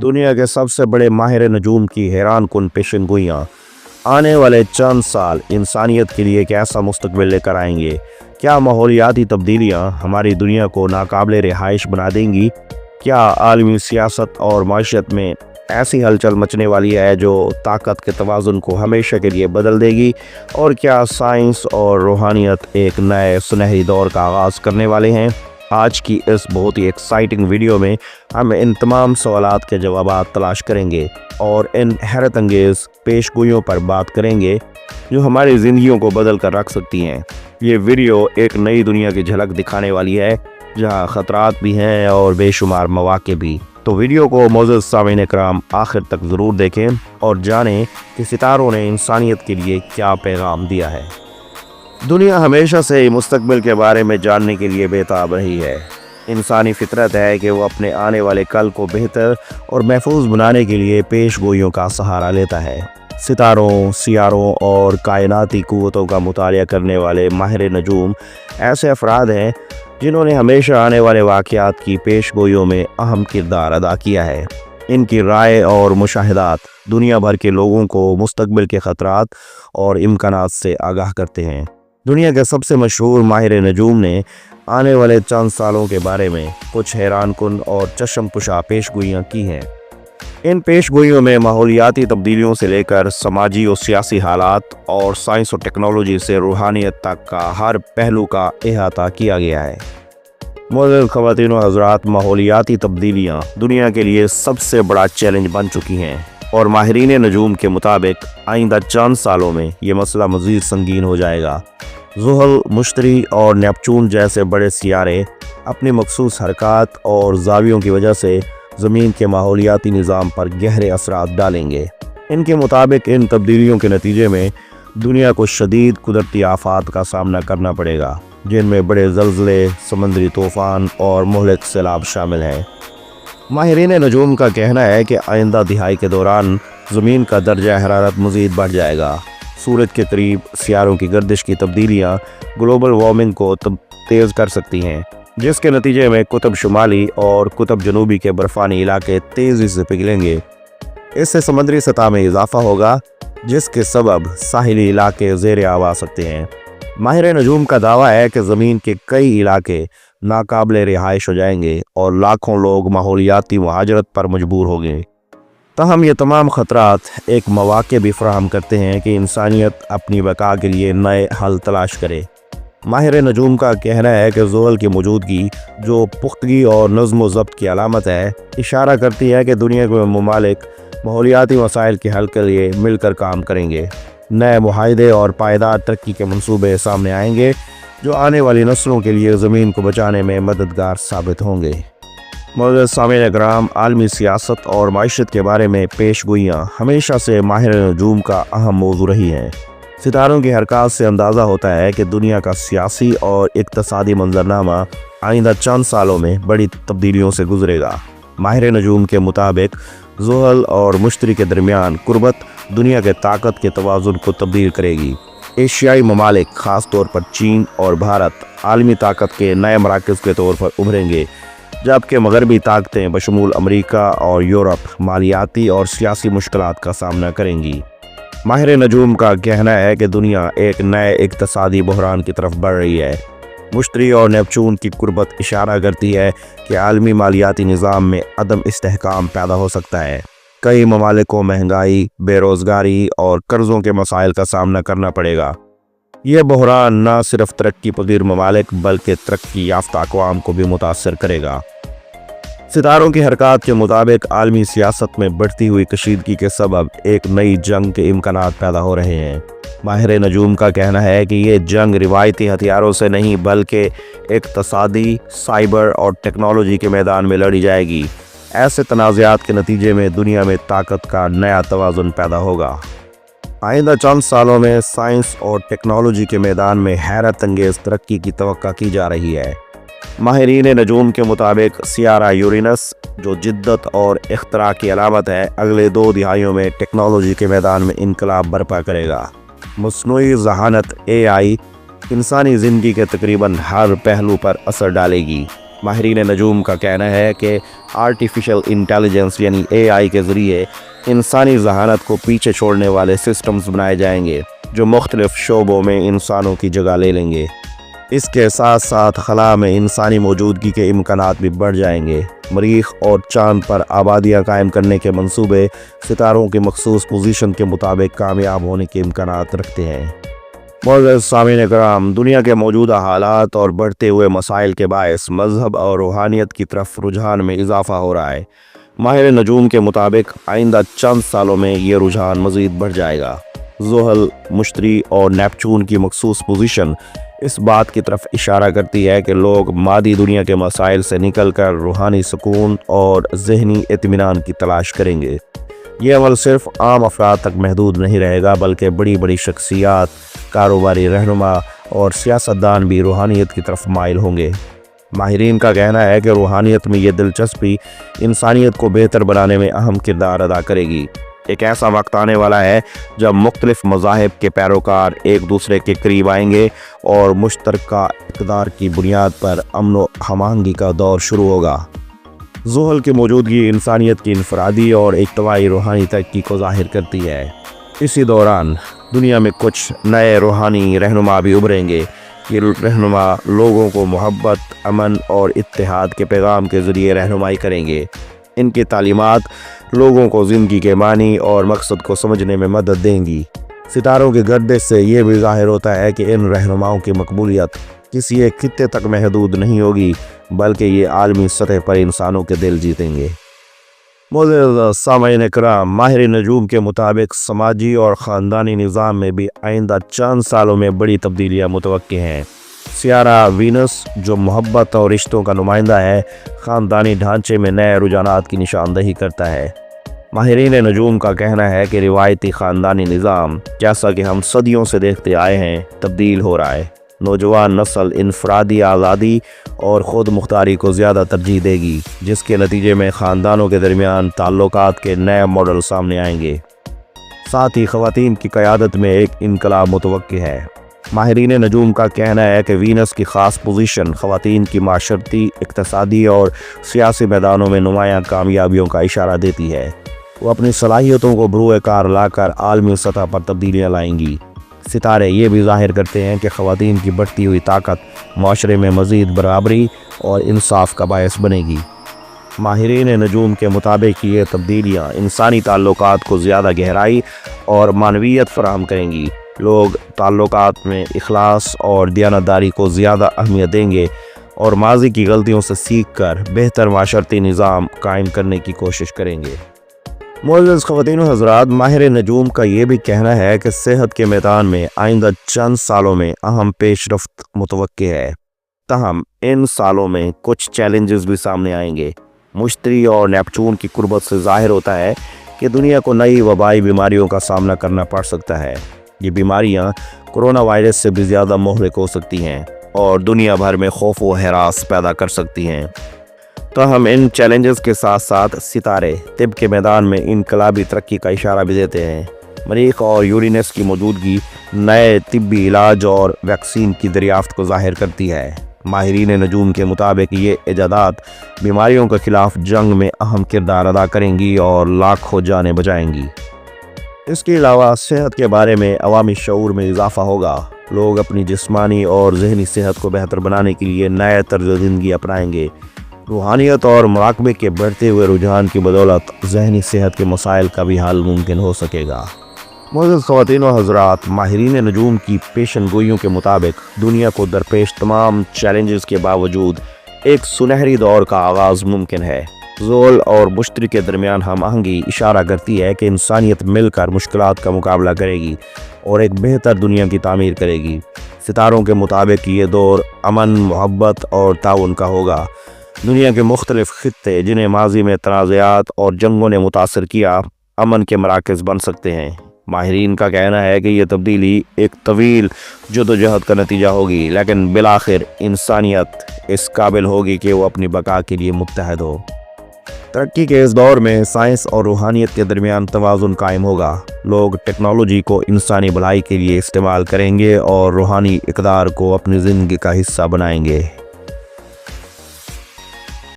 दुनिया के सबसे बड़े माहिर नजूम की हैरान कुन पेशन गोइयाँ। आने वाले चंद साल इंसानियत के लिए कैसा मुस्तकबिल लेकर आएंगे? क्या माहौलियाती तब्दीलियाँ हमारी दुनिया को नाकाबिले रिहाइश बना देंगी? क्या आलमी सियासत और माशियत में ऐसी हलचल मचने वाली है जो ताकत के तवाज़ुन को हमेशा के लिए बदल देगी? और क्या साइंस और रूहानियत एक नए सुनहरी दौर का आगाज़ करने वाले हैं? आज की इस बहुत ही एक्साइटिंग वीडियो में हम इन तमाम सवालात के जवाबात तलाश करेंगे और इन हैरत अंगेज़ पेशगोइयों पर बात करेंगे जो हमारी ज़िंदगियों को बदल कर रख सकती हैं। ये वीडियो एक नई दुनिया की झलक दिखाने वाली है जहां ख़तरात भी हैं और बेशुमार मौक़े भी। तो वीडियो को मोअज़्ज़ज़ सामीन इकराम आखिर तक ज़रूर देखें और जानें कि सितारों ने इंसानियत के लिए क्या पैगाम दिया है। दुनिया हमेशा से ही मुस्तकबिल के बारे में जानने के लिए बेताब रही है। इंसानी फितरत है कि वो अपने आने वाले कल को बेहतर और महफूज बनाने के लिए पेशगोइयों का सहारा लेता है। सितारों, सियारों और कायनाती क़ुव्वतों का मुतालिया करने वाले माहिर नजूम ऐसे अफराद हैं जिन्होंने हमेशा आने वाले वाक़यात की पेशगोइयों में अहम किरदार अदा किया है। इनकी राय और मुशाहिदात दुनिया भर के लोगों को मुस्तकबिल के ख़तरात और इम्कानात से आगाह करते हैं। दुनिया के सबसे मशहूर माहिर नजूम ने आने वाले चंद सालों के बारे में कुछ हैरान कुन और चश्म-पुशा पेशगोइयाँ की हैं। इन पेशगोइयों में माहौलियाती तब्दीलियों से लेकर समाजी और सियासी हालात और साइंस और टेक्नोलॉजी से रूहानियत तक का हर पहलू का अहाता किया गया है। मोअज़्ज़ज़ ख़वातीन व हज़रात, माहौलियाती तब्दीलियाँ दुनिया के लिए सबसे बड़ा चैलेंज बन चुकी हैं और माहिरीन नजूम के मुताबिक आइंदा चंद सालों में ये मसला मज़ीद संगीन हो जाएगा। ज़ुहल, मुश्तरी और नेपचून जैसे बड़े सियारे अपनी मखसूस हरकत और ज़ावियों की वजह से ज़मीन के माहौलियाती निज़ाम पर गहरे असरात डालेंगे। इनके मुताबिक इन तब्दीलियों के नतीजे में दुनिया को शदीद कुदरती आफात का सामना करना पड़ेगा, जिनमें बड़े ज़लज़ले, समंदरी तूफ़ान और मुहलिक सैलाब शामिल हैं। माहिरीन नजूम का कहना है कि आइंदा दिहाई के दौरान ज़मीन का दर्जा हरारत मज़ीद बढ़ जाएगा। सूरज के करीब सियारों की गर्दिश की तब्दीलियाँ ग्लोबल वार्मिंग को तेज़ कर सकती हैं, जिसके नतीजे में कुतुब शुमाली और कुतुब जनूबी के बर्फ़ानी इलाके तेज़ी से पिघलेंगे। इससे समुद्री सतह में इजाफा होगा, जिसके सबब साहिली इलाके ज़ेर आब आ सकते हैं। माहिर नजूम का दावा है कि ज़मीन के कई इलाके नाकाबिले रिहाइश हो जाएंगे और लाखों लोग माहौलियाती मुहाजरत पर मजबूर होंगे। तहम ये तमाम ख़तरात एक मौक़े भी फराहम करते हैं कि इंसानियत अपनी बका के लिए नए हल तलाश करे। माहिर नजूम का कहना है कि ज़ुहल की मौजूदगी, जो पुख्तगी और नज़्म व ज़ब्त की अलामत है, इशारा करती है कि दुनिया के ममालिक माहौलियाती मसाइल के हल के लिए मिलकर काम करेंगे। नए मुआहदे और पायदार तरक्की के मंसूबे सामने आएंगे जो आने वाली नस्लों के लिए ज़मीन को बचाने में मददगार साबित होंगे। मोअज़्ज़ज़ सामीन इकराम, आलमी सियासत और माशियत के बारे में पेशगोइयाँ हमेशा से माहिर नजूम का अहम मौज़ू रही हैं। सितारों की हरकत से अंदाज़ा होता है कि दुनिया का सियासी और इक़्तिसादी मंजरनामा आइंदा चंद सालों में बड़ी तब्दीलियों से गुजरेगा। माहिर नजूम के मुताबिक ज़ुहल और मुश्तरी के दरमियान कुर्बत दुनिया के ताकत के तवाज़ुन को तब्दील करेगी। एशियाई ममालिक, ख़ास तौर पर चीन और भारत, आलमी ताकत के नए मराकज़ के तौर पर उभरेंगे, जबकि मगरबी ताकतें बशमूल अमरीका और यूरोप मालियाती और सियासी मुश्किलात का सामना करेंगी। माहिर नजूम का कहना है कि दुनिया एक नए इक़्तिसादी बहरान की तरफ बढ़ रही है। मुश्तरी और नेपचून की कुर्बत इशारा करती है कि आलमी मालियाती निज़ाम में अदम इस्तेहकाम पैदा हो सकता है। कई ममालिक को महंगाई, बेरोज़गारी और कर्ज़ों के मसाइल का सामना करना पड़ेगा। यह बहरान न सिर्फ तरक्की पजीर ममालिक बल्कि तरक्की याफ्ता अक़वाम को भी मुतासर करेगा। सितारों की हरकत के मुताबिक आलमी सियासत में बढ़ती हुई कशीदगी के सबब एक नई जंग के इम्कानात पैदा हो रहे हैं। माहिर नजूम का कहना है कि ये जंग रिवायती हथियारों से नहीं बल्कि इक़्तिसादी, साइबर और टेक्नोलॉजी के मैदान में लड़ी जाएगी। ऐसे तनाज़ात के नतीजे में दुनिया में ताकत का नया तवाज़ुन पैदा होगा। आइंदा चंद सालों में साइंस और टेक्नोलॉजी के मैदान में हैरत अंगेज़ तरक्की की तवक्का की जा रही है। माहिरीन नजूम के मुताबिक सियारा यूरेनस, जो जिद्दत और इख्तरा की अलामत है, अगले 2 दिहाइयों में टेक्नोलॉजी के मैदान में इनकलाब बर्पा करेगा। मस्नूई ज़हानत AI इंसानी ज़िंदगी के तकरीबन हर पहलू पर असर डालेगी। ماہرین نجوم کا کہنا ہے کہ آرٹیفیشل انٹیلیجنس یعنی AI کے ذریعے انسانی ذہانت کو پیچھے چھوڑنے والے سسٹمز بنائے جائیں گے جو مختلف شعبوں میں انسانوں کی جگہ لے لیں گے۔ اس کے ساتھ ساتھ خلا میں انسانی موجودگی کے امکانات بھی بڑھ جائیں گے۔ مریخ اور چاند پر آبادیاں قائم کرنے کے منصوبے ستاروں کی مخصوص پوزیشن کے مطابق کامیاب ہونے کے امکانات رکھتے ہیں۔ معزز سامعین کرام، دنیا کے موجودہ حالات اور بڑھتے ہوئے مسائل کے باعث مذہب اور روحانیت کی طرف رجحان میں اضافہ ہو رہا ہے۔ ماہر نجوم کے مطابق آئندہ چند سالوں میں یہ رجحان مزید بڑھ جائے گا۔ زحل، مشتری اور نیپچون کی مخصوص پوزیشن اس بات کی طرف اشارہ کرتی ہے کہ لوگ مادی دنیا کے مسائل سے نکل کر روحانی سکون اور ذہنی اطمینان کی تلاش کریں گے۔ یہ عمل صرف عام افراد تک محدود نہیں رہے گا بلکہ بڑی بڑی شخصیات، کاروباری رہنما اور سیاستدان بھی روحانیت کی طرف مائل ہوں گے۔ ماہرین کا کہنا ہے کہ روحانیت میں یہ دلچسپی انسانیت کو بہتر بنانے میں اہم کردار ادا کرے گی۔ ایک ایسا وقت آنے والا ہے جب مختلف مذاہب کے پیروکار ایک دوسرے کے قریب آئیں گے اور مشترکہ اقدار کی بنیاد پر امن و ہمآہنگی کا دور شروع ہوگا۔ زحل کی موجودگی انسانیت کی انفرادی اور اجتماعی روحانی ترقی کو ظاہر کرتی ہے۔ اسی دوران دنیا میں کچھ نئے روحانی رہنما بھی ابھریں گے۔ یہ رہنما لوگوں کو محبت، امن اور اتحاد کے پیغام کے ذریعے رہنمائی کریں گے۔ ان کی تعلیمات لوگوں کو زندگی کے معنی اور مقصد کو سمجھنے میں مدد دیں گی۔ ستاروں کی گردش سے یہ بھی ظاہر ہوتا ہے کہ ان رہنماؤں کی مقبولیت کسی ایک خطے تک محدود نہیں ہوگی بلکہ یہ عالمی سطح پر انسانوں کے دل جیتیں گے۔ معزز سامعین کرام، ماہر نجوم کے مطابق سماجی اور خاندانی نظام میں بھی آئندہ چند سالوں میں بڑی تبدیلیاں متوقع ہیں۔ سیارہ وینس، جو محبت اور رشتوں کا نمائندہ ہے، خاندانی ڈھانچے میں نئے رجحانات کی نشاندہی کرتا ہے۔ ماہرین نجوم کا کہنا ہے کہ روایتی خاندانی نظام، جیسا کہ ہم صدیوں سے دیکھتے آئے ہیں، تبدیل ہو رہا ہے۔ نوجوان نسل انفرادی آزادی اور خود مختاری کو زیادہ ترجیح دے گی، جس کے نتیجے میں خاندانوں کے درمیان تعلقات کے نئے ماڈل سامنے آئیں گے۔ ساتھ ہی خواتین کی قیادت میں ایک انقلاب متوقع ہے۔ ماہرین نجوم کا کہنا ہے کہ وینس کی خاص پوزیشن خواتین کی معاشرتی، اقتصادی اور سیاسی میدانوں میں نمایاں کامیابیوں کا اشارہ دیتی ہے۔ وہ اپنی صلاحیتوں کو بروئے کار لا کر عالمی سطح پر تبدیلیاں لائیں گی۔ ستارے یہ بھی ظاہر کرتے ہیں کہ خواتین کی بڑھتی ہوئی طاقت معاشرے میں مزید برابری اور انصاف کا باعث بنے گی۔ ماہرین نجوم کے مطابق یہ تبدیلیاں انسانی تعلقات کو زیادہ گہرائی اور معنویت فراہم کریں گی۔ لوگ تعلقات میں اخلاص اور دیانتداری کو زیادہ اہمیت دیں گے اور ماضی کی غلطیوں سے سیکھ کر بہتر معاشرتی نظام قائم کرنے کی کوشش کریں گے۔ معزز خواتین و حضرات، ماہر نجوم کا یہ بھی کہنا ہے کہ صحت کے میدان میں آئندہ چند سالوں میں اہم پیش رفت متوقع ہے۔ تاہم ان سالوں میں کچھ چیلنجز بھی سامنے آئیں گے۔ مشتری اور نیپچون کی قربت سے ظاہر ہوتا ہے کہ دنیا کو نئی وبائی بیماریوں کا سامنا کرنا پڑ سکتا ہے۔ یہ بیماریاں کرونا وائرس سے بھی زیادہ مہلک ہو سکتی ہیں اور دنیا بھر میں خوف و ہراس پیدا کر سکتی ہیں۔ تاہم ان چیلنجز کے ساتھ ساتھ ستارے طب کے میدان میں انقلابی ترقی کا اشارہ بھی دیتے ہیں۔ مریخ اور یورینس کی موجودگی نئے طبی علاج اور ویکسین کی دریافت کو ظاہر کرتی ہے۔ ماہرین نجوم کے مطابق یہ ایجادات بیماریوں کے خلاف جنگ میں اہم کردار ادا کریں گی اور لاکھوں جانیں بچائیں گی۔ اس کے علاوہ صحت کے بارے میں عوامی شعور میں اضافہ ہوگا۔ لوگ اپنی جسمانی اور ذہنی صحت کو بہتر بنانے کے لیے نئے طرز زندگی اپنائیں گے۔ روحانیت اور مراقبے کے بڑھتے ہوئے رجحان کی بدولت ذہنی صحت کے مسائل کا بھی حل ممکن ہو سکے گا۔ معزز خواتین و حضرات، ماہرین نجوم کی پیشن گوئیوں کے مطابق دنیا کو درپیش تمام چیلنجز کے باوجود ایک سنہری دور کا آغاز ممکن ہے۔ زحل اور مشتری کے درمیان ہم آہنگی اشارہ کرتی ہے کہ انسانیت مل کر مشکلات کا مقابلہ کرے گی اور ایک بہتر دنیا کی تعمیر کرے گی۔ ستاروں کے مطابق یہ دور امن، محبت اور تعاون کا ہوگا۔ دنیا کے مختلف خطے جنہیں ماضی میں تنازعات اور جنگوں نے متاثر کیا، امن کے مراکز بن سکتے ہیں۔ ماہرین کا کہنا ہے کہ یہ تبدیلی ایک طویل جدوجہد کا نتیجہ ہوگی، لیکن بالآخر انسانیت اس قابل ہوگی کہ وہ اپنی بقا کے لیے متحد ہو۔ ترقی کے اس دور میں سائنس اور روحانیت کے درمیان توازن قائم ہوگا۔ لوگ ٹیکنالوجی کو انسانی بھلائی کے لیے استعمال کریں گے اور روحانی اقدار کو اپنی زندگی کا حصہ بنائیں گے۔